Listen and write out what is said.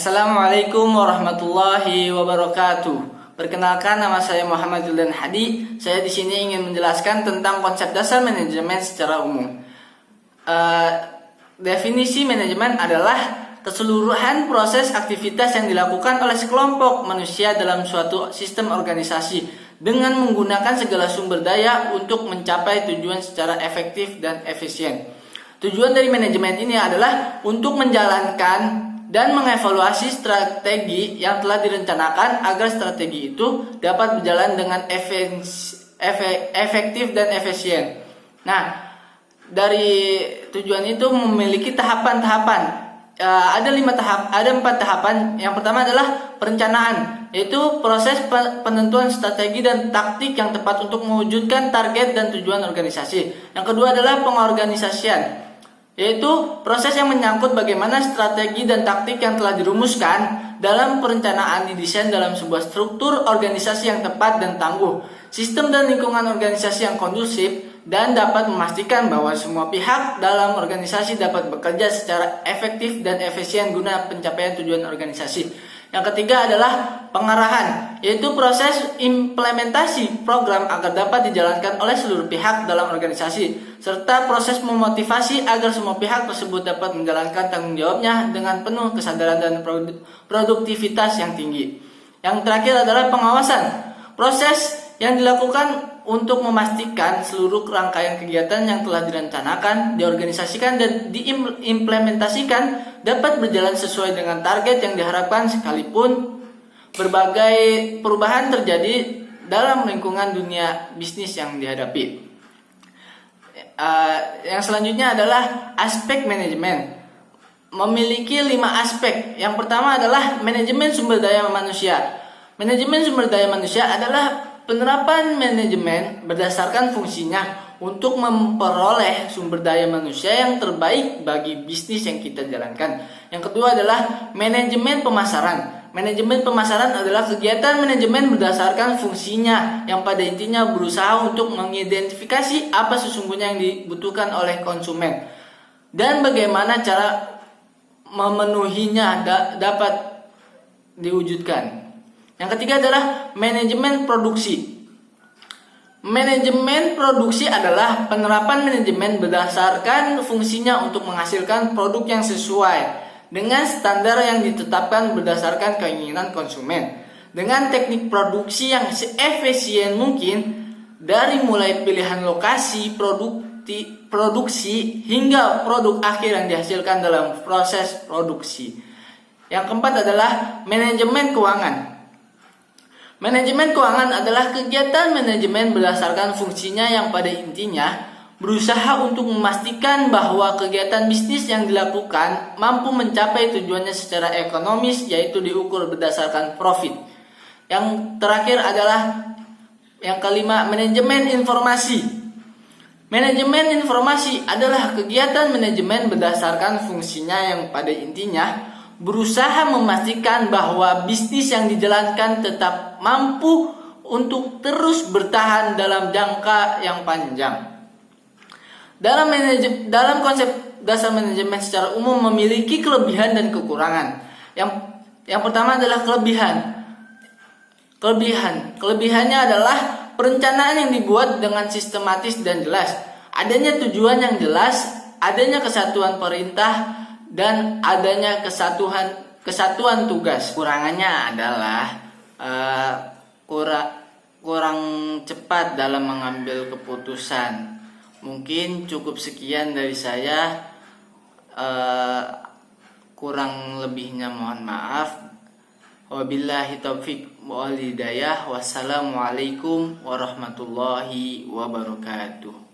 Assalamualaikum warahmatullahi wabarakatuh. Perkenalkan, nama saya Muhammad Juldan Hadi. Saya di sini ingin menjelaskan tentang konsep dasar manajemen secara umum. Definisi manajemen adalah keseluruhan proses aktivitas yang dilakukan oleh sekelompok manusia dalam suatu sistem organisasi dengan menggunakan segala sumber daya untuk mencapai tujuan secara efektif dan efisien. Tujuan dari manajemen ini adalah untuk menjalankan dan mengevaluasi strategi yang telah direncanakan agar strategi itu dapat berjalan dengan efektif dan efisien. Nah, dari tujuan itu memiliki tahapan-tahapan. Ada 4 tahapan. Yang pertama adalah perencanaan, yaitu proses penentuan strategi dan taktik yang tepat untuk mewujudkan target dan tujuan organisasi. Yang kedua adalah pengorganisasian, yaitu proses yang menyangkut bagaimana strategi dan taktik yang telah dirumuskan dalam perencanaan didesain dalam sebuah struktur organisasi yang tepat dan tangguh, sistem dan lingkungan organisasi yang kondusif, dan dapat memastikan bahwa semua pihak dalam organisasi dapat bekerja secara efektif dan efisien guna pencapaian tujuan organisasi. Yang ketiga adalah pengarahan, yaitu proses implementasi program agar dapat dijalankan oleh seluruh pihak dalam organisasi, serta proses memotivasi agar semua pihak tersebut dapat menjalankan tanggung jawabnya dengan penuh kesadaran dan produktivitas yang tinggi. Yang terakhir adalah pengawasan, proses yang dilakukan untuk memastikan seluruh rangkaian kegiatan yang telah direncanakan, diorganisasikan, dan diimplementasikan dapat berjalan sesuai dengan target yang diharapkan sekalipun berbagai perubahan terjadi dalam lingkungan dunia bisnis yang dihadapi. Yang selanjutnya adalah aspek manajemen. Memiliki 5 aspek. Yang pertama adalah manajemen sumber daya manusia. Manajemen sumber daya manusia adalah penerapan manajemen berdasarkan fungsinya untuk memperoleh sumber daya manusia yang terbaik bagi bisnis yang kita jalankan. Yang kedua adalah manajemen pemasaran. Manajemen pemasaran adalah kegiatan manajemen berdasarkan fungsinya yang pada intinya berusaha untuk mengidentifikasi apa sesungguhnya yang dibutuhkan oleh konsumen dan bagaimana cara memenuhinya dapat diwujudkan. Yang ketiga adalah manajemen produksi. Manajemen produksi adalah penerapan manajemen berdasarkan fungsinya untuk menghasilkan produk yang sesuai dengan standar yang ditetapkan berdasarkan keinginan konsumen, dengan teknik produksi yang seefisien mungkin, dari mulai pilihan lokasi produksi hingga produk akhir yang dihasilkan dalam proses produksi. Yang keempat adalah manajemen keuangan. Manajemen keuangan adalah kegiatan manajemen berdasarkan fungsinya yang pada intinya berusaha untuk memastikan bahwa kegiatan bisnis yang dilakukan mampu mencapai tujuannya secara ekonomis, yaitu diukur berdasarkan profit. Yang terakhir adalah yang kelima, manajemen informasi. Manajemen informasi adalah kegiatan manajemen berdasarkan fungsinya yang pada intinya berusaha memastikan bahwa bisnis yang dijalankan tetap mampu untuk terus bertahan dalam jangka yang panjang. Dalam konsep dasar manajemen secara umum memiliki kelebihan dan kekurangan. Yang pertama adalah kelebihan. Kelebihannya adalah perencanaan yang dibuat dengan sistematis dan jelas, adanya tujuan yang jelas, adanya kesatuan perintah, dan adanya kesatuan tugas. Kurangannya adalah kurang cepat dalam mengambil keputusan. Mungkin cukup sekian dari saya. Kurang lebihnya mohon maaf. Wabillahi taufik wal hidayah. Wassalamualaikum warahmatullahi wabarakatuh.